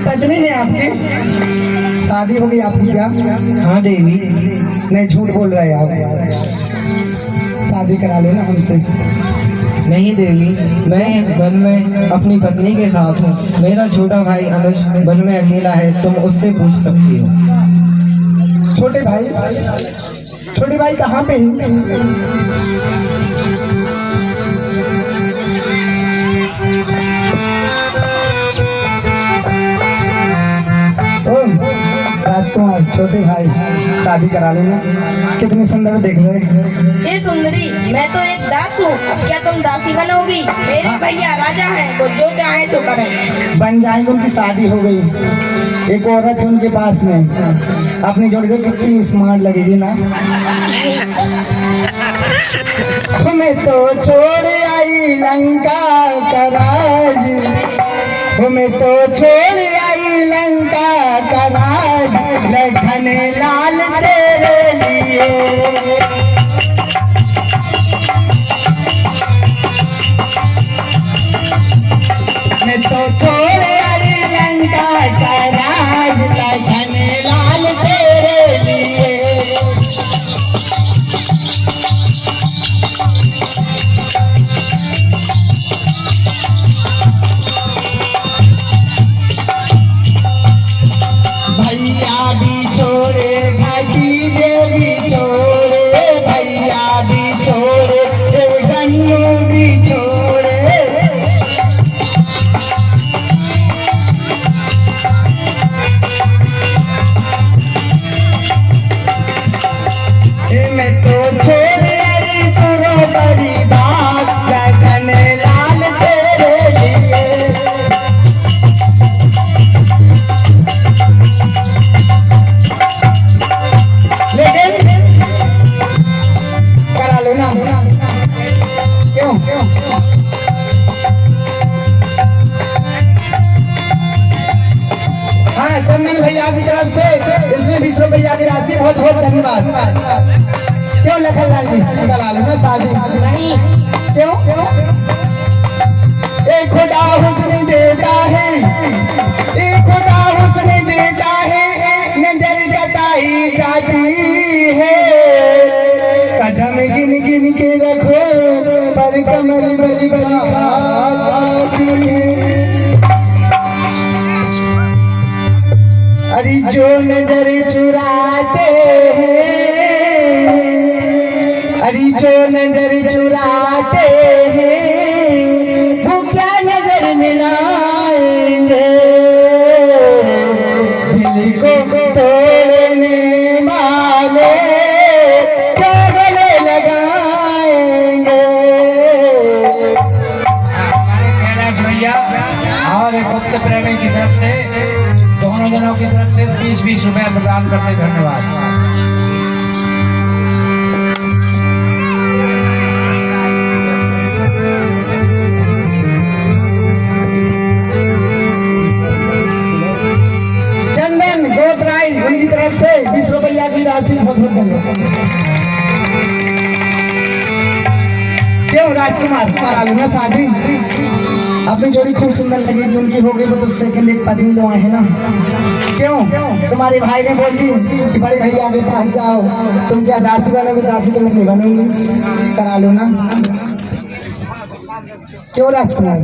पत्नी है आपकी? शादी हो गई आपकी क्या? हाँ देवी। नहीं, झूठ बोल रहे हैं आप। शादी करा लो ना हमसे। नहीं देवी, मैं वन में अपनी पत्नी के साथ हूँ। मेरा छोटा भाई अनुज वन में अकेला है, तुम उससे पूछ सकती हो। छोटे भाई? छोटे भाई कहाँ पे हैं? राजकुमार, छोटे भाई शादी करा लेना। कितनी सुंदर देख रहे हैं। ये सुंदरी, मैं तो एक दास हूँ, अब क्या तुम दासी बनोगी? मेरे भैया राजा हैं, वो जो चाहे सो करें। बन जाएंगे, उनकी शादी हो गई, एक औरत है उनके पास में। अपनी जोड़ी से कितनी स्मार्ट लगेगी ना। मैं तो छोड़ आई लंका का राज, मैं तो छोड़ आई लंका का राज, लखन लाल तेरे लिए। मैं तो छोड़ आई लंका का राज, लखन लाल तेरे लिए। भैया भी छोड़े, भतीजे भी छोड़े, भैया भी छोड़े, गन्नू भी छोड़े। मैं तो छोड़ आई पूरा परिवार, लखन लाल तेरे लिए। करा लो ना, क्यों? हाँ, चंदन भैया की तरफ से इसमें 20 रुपया की राशि, बहुत बहुत धन्यवाद। क्यों लखन लाल जी, करा लो ना शादी। नहीं। क्यों? एक खुदा हुस्न देता है, एक खुदा हुस्न देता है, नजर कताई जाती है। कदम गिन गिन के रखो, पर कमर बलि खाती है। अरे जो नजर चुराते हैं, अरे जो नजर चुराते हैं, वो क्या नजर मिलाएंगे? दिल को तोड़ने वाले क्या गले लगाएंगे? हमारे कैलाश भैया और गुप्त प्रेमी की तरफ से, दोनों जनों की तरफ से 20-20 रुपया प्रदान करते, धन्यवाद। चंदन गोत्राई उनकी तरफ से 20 रुपया की राशि, बहुत बहुत धन्यवाद। क्यों राजकुमार, करा लो ना शादी। अपनी जोड़ी खूब सुंदर लगेगी, उनकी हो गई वो तो सेकंड एक पत्नी लो है ना। क्यों? तुम्हारे भाई ने बोल दी कि बड़े भैया के पास जाओ, तुम क्या दासी बनोगे? दासी तो मैं नहीं बनूंगी, करा लो ना। क्यों राजकुमार,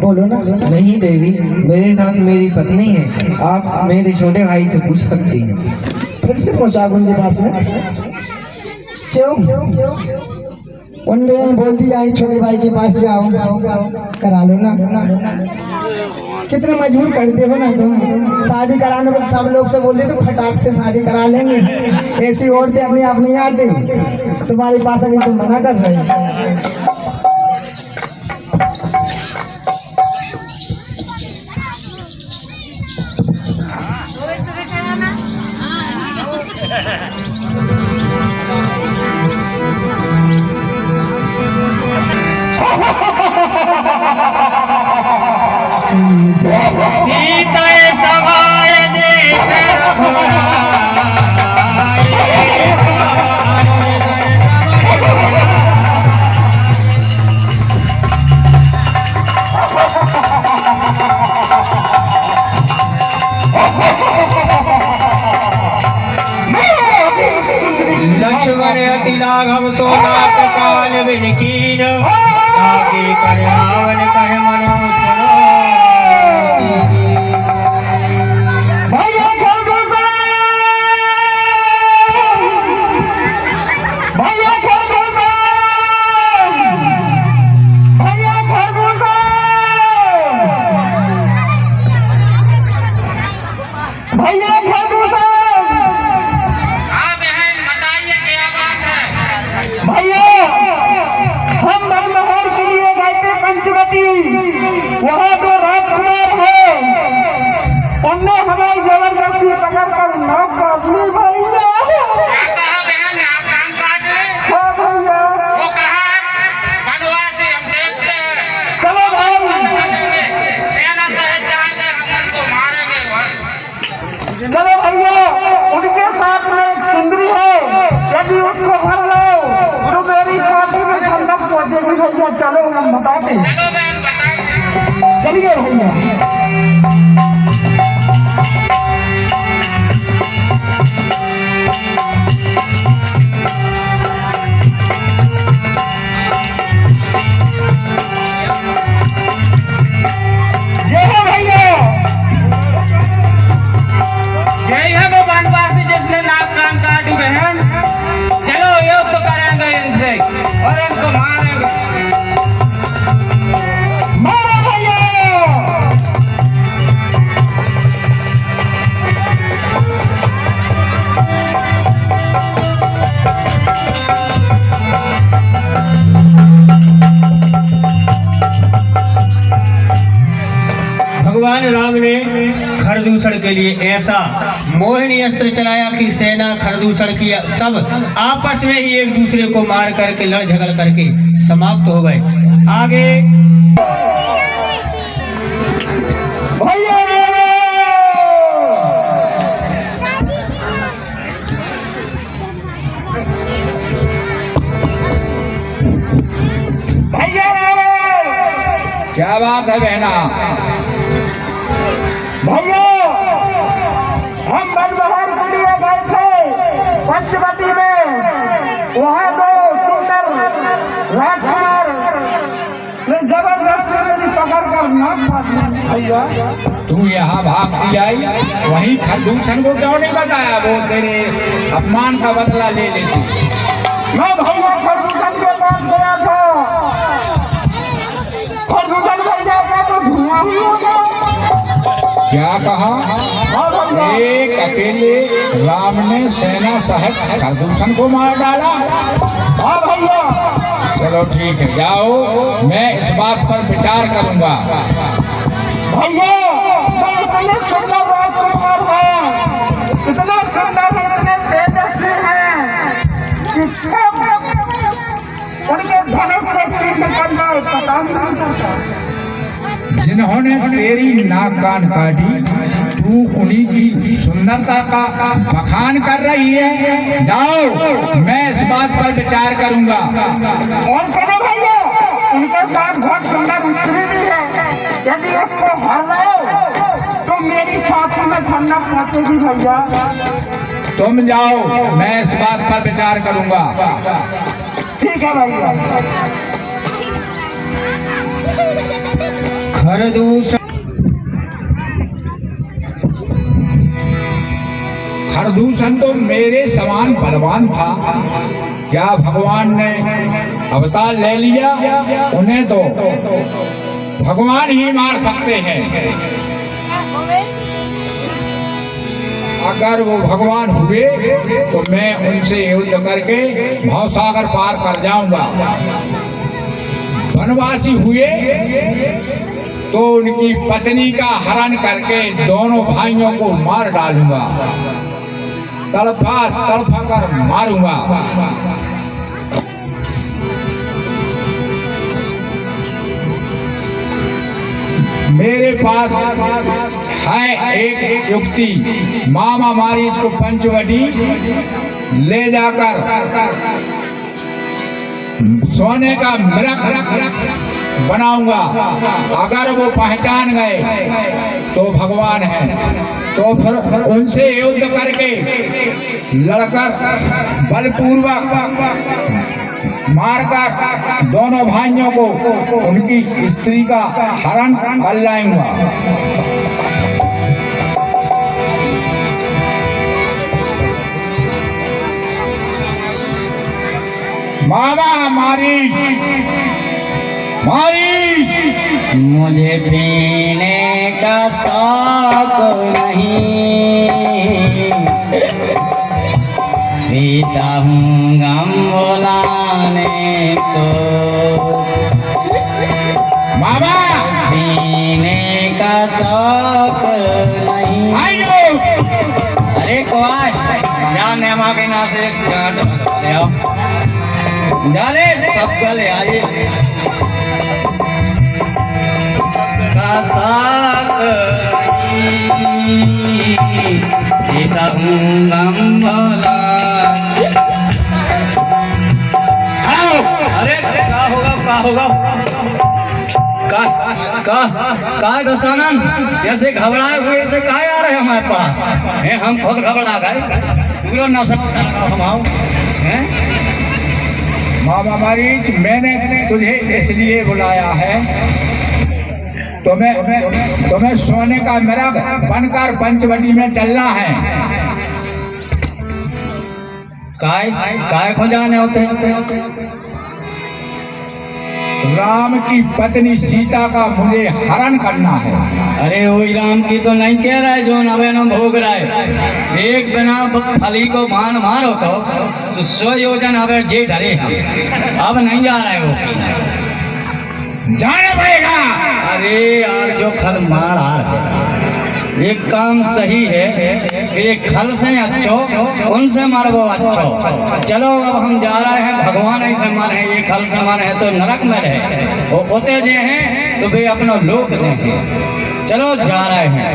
बोलो ना। नहीं देवी, मेरे साथ मेरी पत्नी है, आप मेरे छोटे भाई से पूछ सकती हैं। फिर से पहुंचा उनके पास में? क्यों? उनने बोल दिया है छोटे भाई के पास जाओ, करा लो ना। कितने मजबूर करते हो ना तुम। शादी कराने को सब लोग से बोलते तो फटाक से शादी करा लेंगे, ऐसी औरतें अपने आप नहीं आती। तुम्हारे पास अभी तुम मना कर रहे हो। सीताए सवार देख रघुराई। भगवान अति लाघव सोनाथ काल विनकीन ताकि करहावन कर मनो सुनो भैया खरगोश भैया खरगोश भैया खरगोश भैया खरगोश हाँ बहन बताइए क्या बात है। भैया हम मनमोहर के लिए गए थे पंचवटी, वहाँ दो राजकुमार है, उनने हमें जबरदस्ती पकड़ कर नाक काट ली भैया। क्या कहा बहन आप कान काट ले। हाँ भैया वो कहा बनवासी हम देखते हैं। चलो भाई सेना सहित जाएंगे हम उनको मारेंगे भाई। चलो भैया, उनके साथ में एक सुंदरी है, यदि उसको हर लो तो मेरी छाती में ठंडक पहुंचेगी भैया। चलो हम बताते हैं। चलो बहन बताओ। चलिए भैया। ये है भैया, यही है वो बनवासी जिसने नाक कान काटी बहन। चलो युद्ध करेंगे इनसे और इनको मारेंगे। मारो भैया। भगवान राम ने खरदूषण के लिए ऐसा मोहिनी अस्त्र चलाया कि सेना खरदूषण की सब आपस में ही एक दूसरे को मार करके लड़ झगड़ करके समाप्त हो गए। आगे भैया भैया क्या बात है बहना। भैया हम मनमोहर के लिए गए थे पंचवटी में, वहाँ दो सुंदर राजकुमार ने जबरदस्ती मेरी पकड़ कर नाक काट ली भैया। तू यहाँ भागती आई, वहीं खरदूषण को क्यों नहीं बताया? वो तेरे अपमान का बदला ले लेती। मैं भैया खरदूषण के पास गया था, खरदूषण भर जाएगा तो धुआं ही होगा। क्या कहा? हाँ भैया। एक अकेले राम ने सेना सहित खरदूषण को मार डाला। हाँ भैया। चलो ठीक है, जाओ, मैं इस बात पर विचार करूंगा। भैया मैं इतने सुंदर राजकुमार हैं, इतना सुंदर इतने तेजस्वी हैं कि कब उनके धनुष से तीर निकल जाए पता नहीं चलता। जिन्होंने तेरी नाक कान काटी, तू उन्हीं की सुंदरता का बखान कर रही है। जाओ, मैं इस बात पर विचार करूंगा। और चलो भैया, उनके साथ बहुत सुंदर स्त्री भी है, यदि उसको हर लो तो मेरी छाती में ठंडक पहुंचेगी भैया। तुम जाओ, मैं इस बात पर विचार करूंगा। ठीक है भैया। खरदूषण खरदूषण तो मेरे समान बलवान था, क्या भगवान ने अवतार ले लिया? उन्हें तो भगवान ही मार सकते हैं। अगर वो भगवान हुए तो मैं उनसे युद्ध करके भवसागर पार कर जाऊंगा। वनवासी हुए तो उनकी पत्नी का हरण करके दोनों भाइयों को मार डालूंगा, तड़पा तड़पा कर मारूंगा। मेरे पास है एक युक्ति, मामा मारीच को पंचवटी ले जाकर सोने का मृग बनाऊंगा। अगर वो पहचान गए तो भगवान है, तो फिर उनसे युद्ध करके लड़कर बलपूर्वक मारकर दोनों भाइयों को उनकी स्त्री का हरण कर लाऊंगा। बाबा मारी मुझे पीने का शौक नहीं, पीता हूँ गम भुलाने को। बाबा पीने का शौक नहीं। अरे कौन जा नेमा के ना से चाट ले आओ, जा ले सब ले आइए। का साथ पीता हूँ गम भुला। अरे का होगा का दशानंद ऐसे घबराए हुए से का आ रहे हमारे पास? हम खुद घबरा गए, पूरा नशा हम आओ। बाबा मारीच, मैंने तुझे इसलिए बुलाया है, तुम्हें सोने का मेरा बनकर पंचवटी में चलना है। काय खो जाने होते? राम की पत्नी सीता का मुझे हरण करना है। अरे वही राम की तो नहीं कह रहा है जो नवे न भोग रहा है। एक बिना फली को बाण मारो तो 100 योजन अगर जे डरे हम। अब नहीं जा रहा है वो, जाना पड़ेगा। अरे यार जो खल मार आ रहा है, एक काम सही है कि एक खल से अच्छो उनसे मारो अच्छो। चलो अब हम जा रहे हैं, भगवान ऐसे मारे हैं, ये खल से मारे हैं तो नरक में रहे, वो होते जे हैं तो वे अपना लोक देंगे। चलो जा रहे हैं।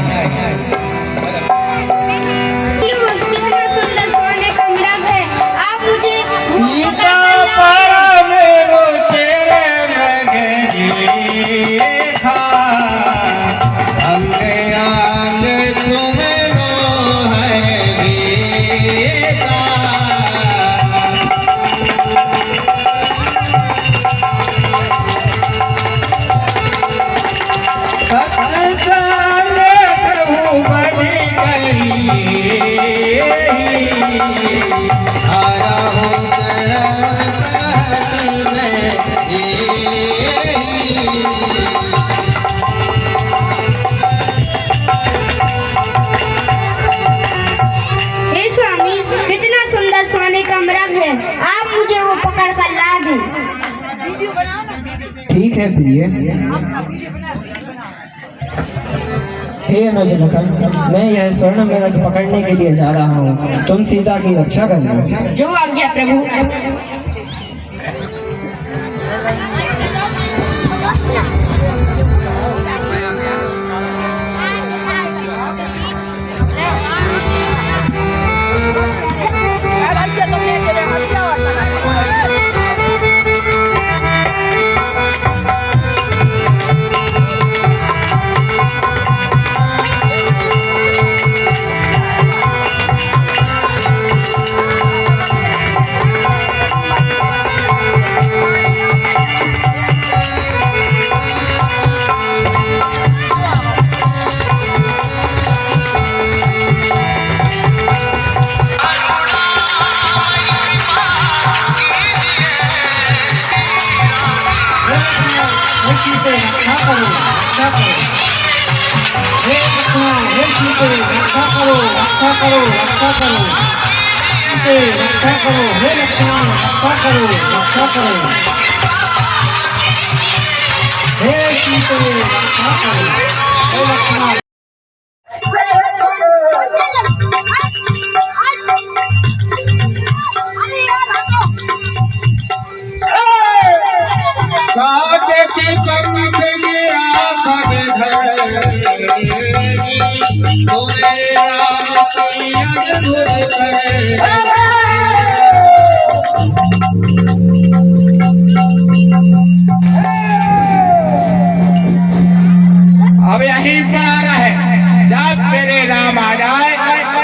कितना सुंदर सोने का मृग है, आप मुझे सीता पर मेरो चेहरे में देखा, अंग अंग तुम्हें है देखा। सत्संग प्रभु बड़ी करी, आया हूँ हे स्वामी, कितना सुंदर सोने का मृग है, आप मुझे वो पकड़ कर ला दें। ठीक है प्रिय। हे अनुज लखन, मैं यह स्वर्ण मेढक पकड़ने के लिए जा रहा हूँ, तुम सीता की रक्षा करना। जो आज्ञा प्रभु।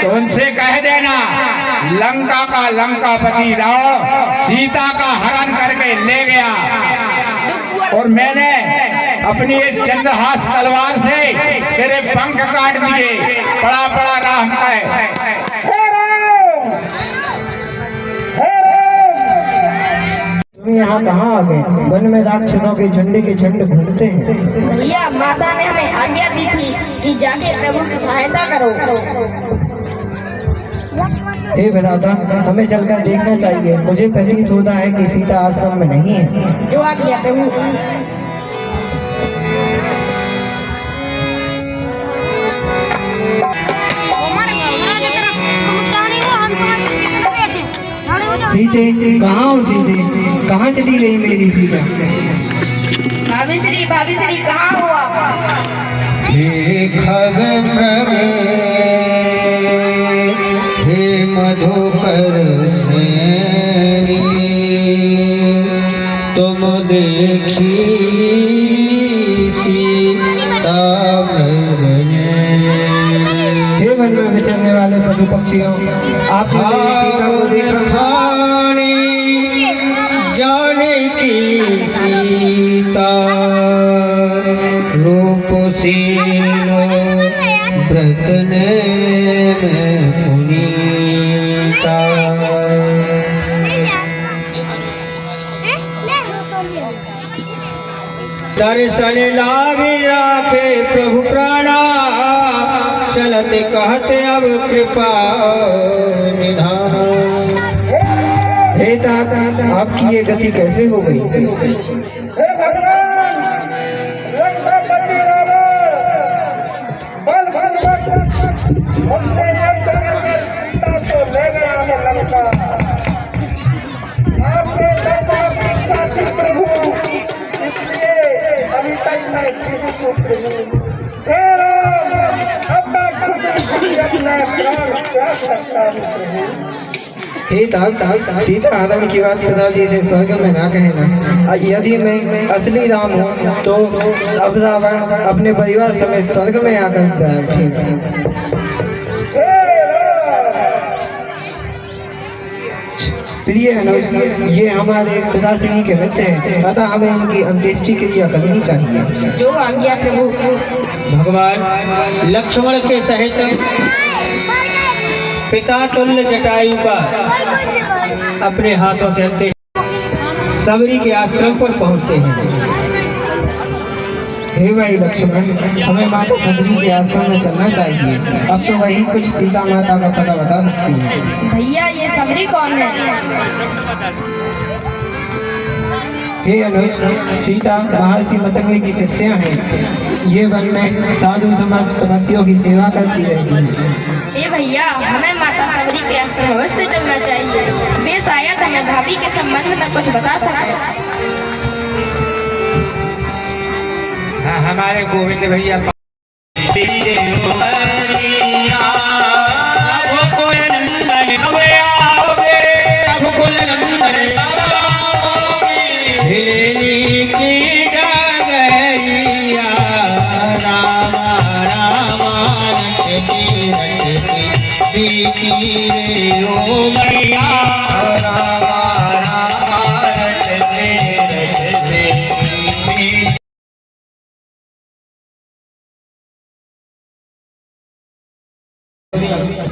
तो उनसे कह देना लंका का लंकापति रावण सीता का हरण करके ले गया और मैंने अपनी इस चंद्रहास तलवार से तेरे पंख काट दिए। बड़ा बड़ा राम का है। तुम यहाँ कहाँ आ गए? वन में राक्षसों के झंडे घूमते हैं। भैया माता ने हमें आज्ञा दी थी कि जाके प्रभु की सहायता करो। हे विधाता, हमें चलकर देखना चाहिए। मुझे प्रतीत होता है कि सीता आश्रम में नहीं है। जो आज्ञा प्रभु। सीते, कहाँ हो सीते? कहाँ चली गई मेरी सीता? भाभी श्री कहाँ हो आप? हे खगमृग हे मधुकर सेनी, तुम देखी सीता मृगने। हे वन में विचरने वाले पशु पक्षियों, आपने मेरी सीता को देखा? जाने की सीता रूपसीन व्रतने में पुनीता। दर्शन लागे राखे प्रभु प्राणा, चलत कहते अब कृपा निधान। हे तात, आपकी ये गति कैसे हो गई? हे तात, सीता हरण की बात पिताजी से स्वर्ग में ना कहना। यदि मैं असली राम हूँ तो अब रावण अपने परिवार समेत स्वर्ग में आकर बैठे। प्रिय अनुज, ये हमारे पिताश्री के मित्र हैं, अतः हमें इनकी अंत्येष्टि क्रिया करनी चाहिए। जो आज्ञा प्रभु। भगवान लक्ष्मण के सहित पिता तुल्य जटायु का अपने हाथों से अंत्येष्टि सबरी के आश्रम पर पहुंचते हैं। हे भाई लक्ष्मण, हमें माता सबरी के आश्रम में चलना चाहिए। अब तो वही कुछ सीता माता का पता बता सकती है। भैया ये सबरी कौन है? हे अनुज, सीता महर्षि मतंगी की शिष्या हैं। ये वन में साधु समाज तपस्वियों की सेवा करती रहती है। हे भैया, हमें माता सबरी के आश्रम अवश्य चलना चाहिए। वे शायद हमें भाभी के संबंध में कुछ बता सके। हाँ, हमारे गोविंद भैया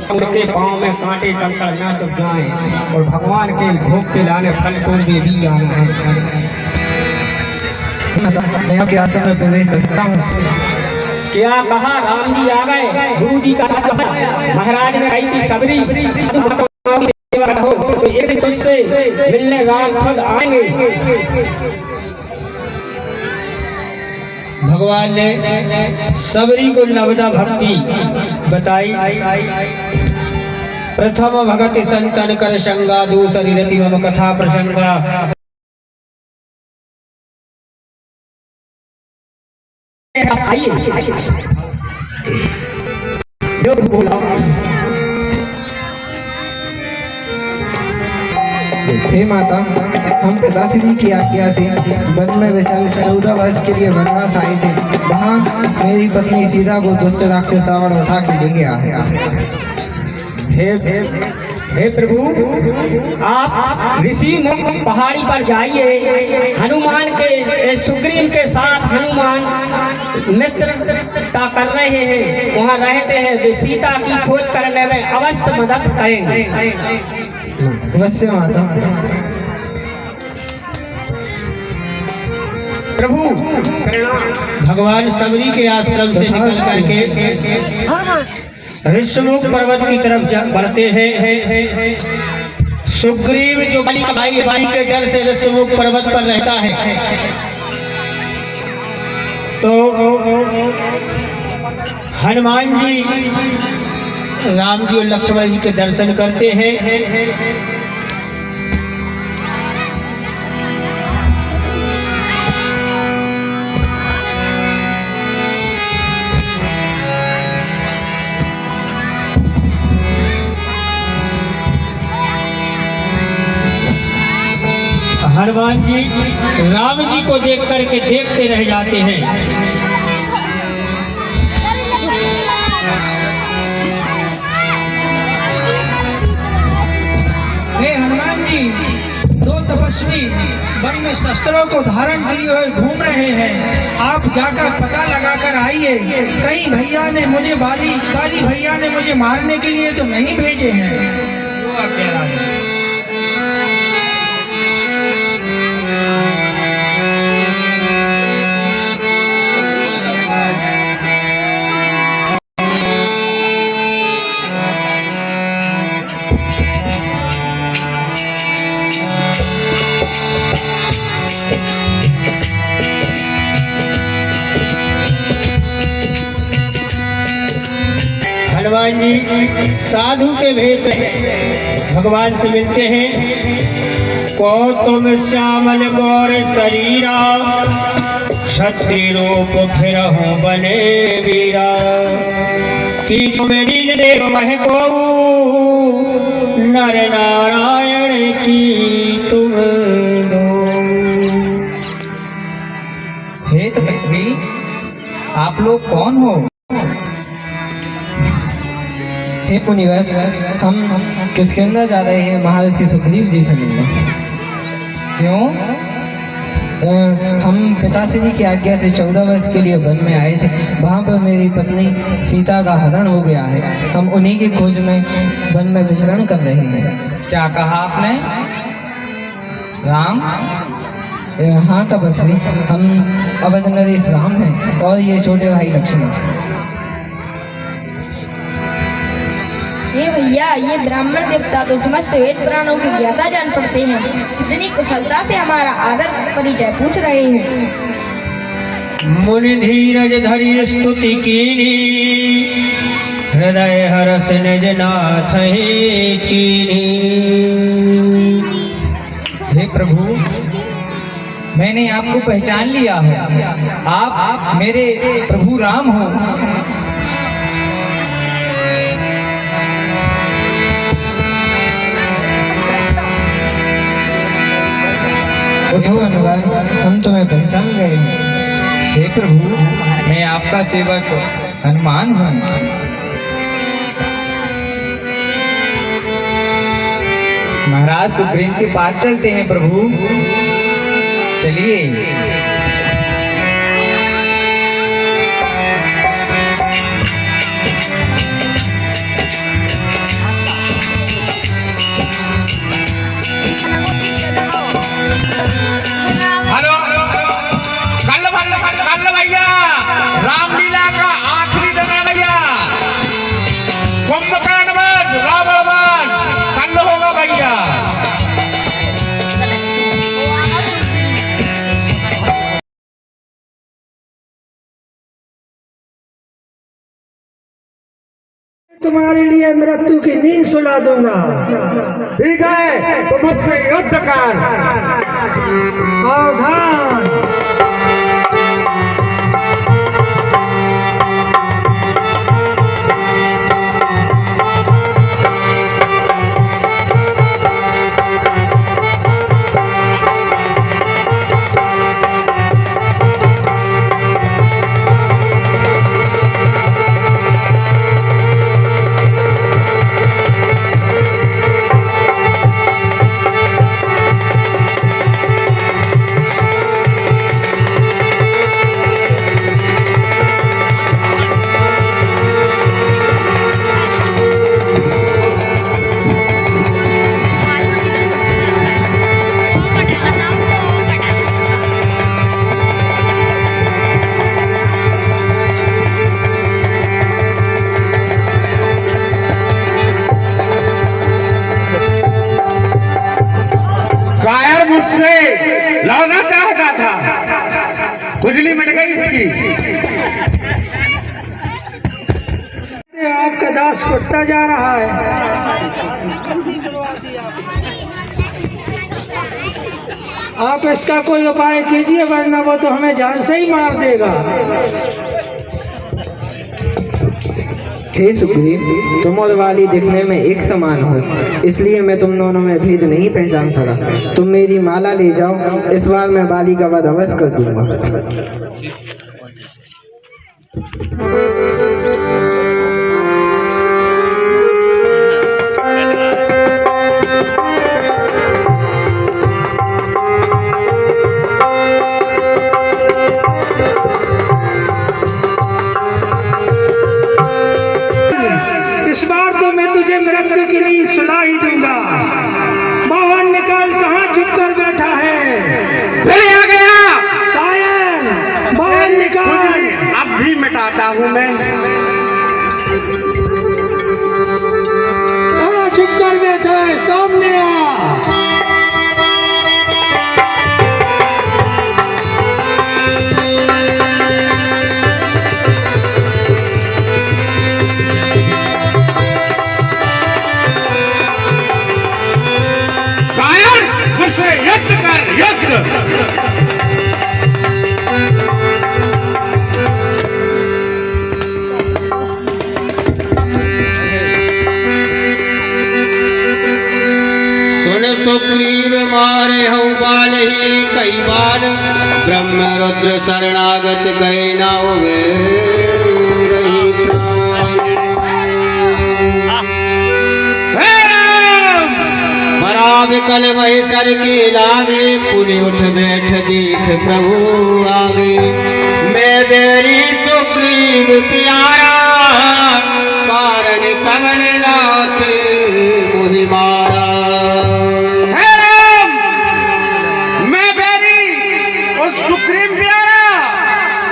उनके पाँव में कांटे कंकड़ ना चुभ जाएं और भगवान के भोग के लाने फल फूल में भी जाना है। मैं आपके आश्रम में प्रवेश कर सकता हूँ? क्या कहा? राम जी आ गए। गुरु जी का शब्द है। महाराज ने कही थी सबरी सेवा रहो, तो एक दिन तुझसे मिलने राम खुद आएंगे। भगवान ने सबरी को नवदा भक्ति बताई। प्रथम भगति संतन कर संगा, दूसरी रति मम कथा प्रसंगा। हे माता, हम पिताश्री की आज्ञा से वन में विशाल 14 वर्ष के लिए वनवास आए थे। वहाँ मेरी पत्नी सीता को दुष्ट राक्षस रावण उठा के ले गया है। हे प्रभु, आप ऋषि मुख पहाड़ी पर जाइए। हनुमान के सुग्रीव के साथ हनुमान मित्रता कर रहे हैं, वहाँ रहते हैं। वे सीता की खोज करने में अवश्य मदद करेंगे। अवश्य माता। प्रभु भगवान सबरी के आश्रम से निकल करके ऋषमुख पर्वत की तरफ बढ़ते हैं। सुग्रीव जो बलि का भाई के डर से ऋषमुख पर्वत पर रहता है, तो हनुमान जी राम जी और लक्ष्मण जी के दर्शन करते हैं। हनुमान जी राम जी को देख करके देखते रह जाते हैं। हे हनुमान जी, दो तपस्वी वन में शस्त्रों को धारण किए हुए घूम रहे हैं। आप जाकर पता लगाकर आइए, कहीं भैया ने मुझे बाली भैया ने मुझे मारने के लिए तो नहीं भेजे हैं। हनुमान जी साधु के भेष में भगवान से मिलते हैं। को तुम श्यामल गौर शरीरा, क्षत्रिय रूप फिर हो बने वीरा। कि तुम दीन देव मह को, नर नारायण की तुम दो। हे तपस्वी, आप लोग कौन हो? हे मुनिवर, हम किसके अंदर जा रहे हैं महर्षि सुग्रीव जी से मिलने। क्यों? हम पिताश्री जी की आज्ञा से 14 वर्ष के लिए वन में आए थे। वहाँ पर मेरी पत्नी सीता का हरण हो गया है। हम उन्हीं की खोज में वन में विचरण कर रहे हैं। क्या कहा आपने? राम? हाँ तपस्वी, हम अवध नरेश राम हैं और ये छोटे भाई लक्ष्मण। हे भैया, ये ब्राह्मण देवता तो समस्त वेद पुराणों की ज्ञाता जान पड़ते हैं। इतनी कुशलता से हमारा आदर परिचय पूछ रहे हैं। मुनि धीरज धरि स्तुति कीनी, हृदय हरस निज नाथ ही चीनी। हे प्रभु, मैंने आपको पहचान लिया है। आप मेरे प्रभु राम हो। उठो अनुराग, हम तुम्हें पहचान गए हैं। हे प्रभु, मैं आपका सेवक हनुमान हूँ। महाराज सुग्रीव के पास चलते हैं प्रभु। चलिए। हेलो, कल भैया रामलीला का आखिरी दिन है भैया। कुंभकर्ण वध, रावण वध कल होगा भैया। तुम्हारे लिए मृत्यु की नींद सुला दूंगा। ठीक है, तो मुझसे युद्ध कर। सावधान। खुजली मिट गई इसकी। आपका दास कुटता जा रहा है। आप इसका कोई उपाय कीजिए, वरना वो तो हमें जान से ही मार देगा। हे सुग्रीव, तुम और वाली दिखने में एक समान हो, इसलिए मैं तुम दोनों में भेद नहीं पहचान सका। तुम मेरी माला ले जाओ, इस बार मैं वाली का वध अवश्य कर दूंगा। इस बार तो मैं तुझे मृत्यु के लिए सुला ही दूंगा। मोहन निकाल, कहाँ छुप कर बैठा है? फिर आ गया कायर, मोहन निकाल। अब भी मिटाता हूँ मैं। कहाँ छुप कर बैठा है? सामने आ। मुझसे युद्ध कर, युद्ध। सुन सुग्रीव मारे हूँ बाल ही कई बार, ब्रह्म रुद्र शरणागत गए ना होवे रही प्राण। बड़ा विकल महेश्वर के लागे, पुनि उठ बैठ देख प्रभु आगे। मैं बेरी सुग्रीव प्यारा, कारण कमल नाथ मुहि मारा। मैं बेरी और सुग्रीव प्यारा,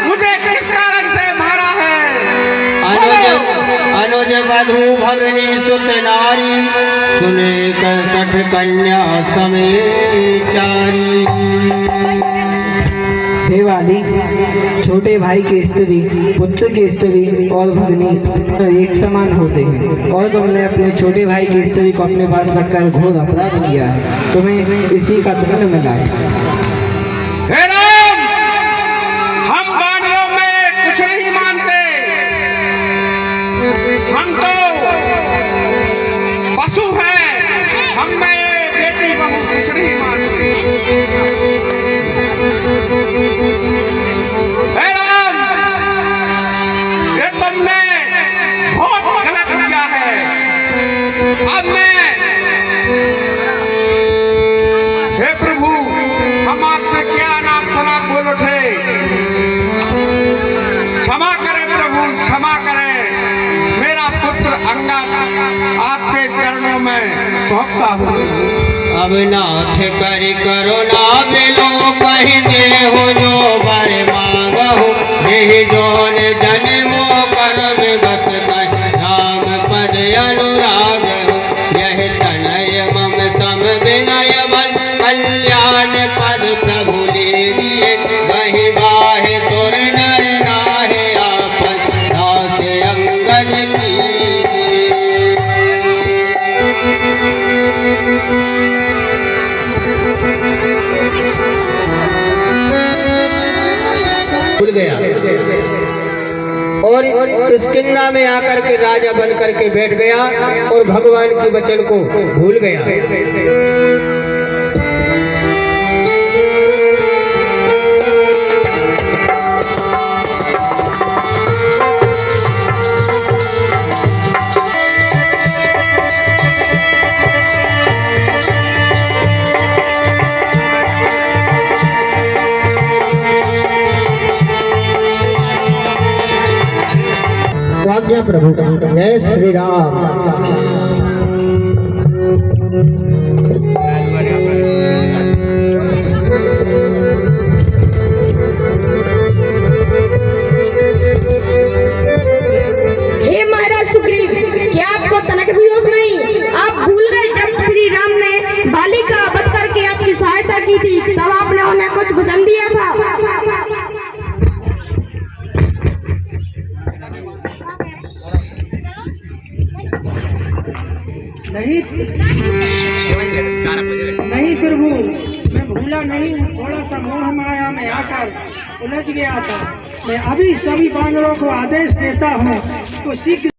मुझे किस कारण से मारा है? अनुज वधु भगनी सुत नारी, सुने कसठ कन्या समेचारी। हे वाली, छोटे भाई की स्त्री, पुत्र की स्त्री और भगनी एक समान होते हैं, और तुमने अपने छोटे भाई की स्त्री को अपने पास रखकर घोर अपराध किया है। तुम्हें इसी का दंड मिला है। हे राम, हम वानरों में कुछ नहीं मानते। हम तो पशु हैं, हम में बेटी बहू कुछ नहीं मानते। हे राम, ये तुमने बहुत गलत किया है। अब मैं, हे प्रभु, हम आपसे क्या नाम सुना बोल उठे। क्षमा करें प्रभु, क्षमा करें। मेरा पुत्र अंगद आपके चरणों में सौंपता हूँ। अब नाथ कर करुणा मिलो, कहीं दे हो जो बर मांगो। यही जोन जन्मो कर्म बस राम पद अनुराग हो। यह तनय मम सम विनय बल, कल्याण पद प्रभु ले दिए। वही बाहे सुर नर नाहे, आपन दास अंगद की। भूल गया और किष्किंधा में आकर के राजा बन करके बैठ गया और भगवान के वचन को भूल गया। आज्ञा प्रभु। जय श्री राम। हे महाराज सुग्रीव, क्या आपको तनक भी होश नहीं? आप भूल गए जब श्री राम ने बाली का वध करके आपकी सहायता की थी, तब आपने उन्हें कुछ वचन दिया था। नहीं नहीं प्रभु, मैं भूला नहीं हूँ, थोड़ा सा मोह माया में आकर उलझ गया था। मैं अभी सभी बानरों को आदेश देता हूँ तो शीघ्र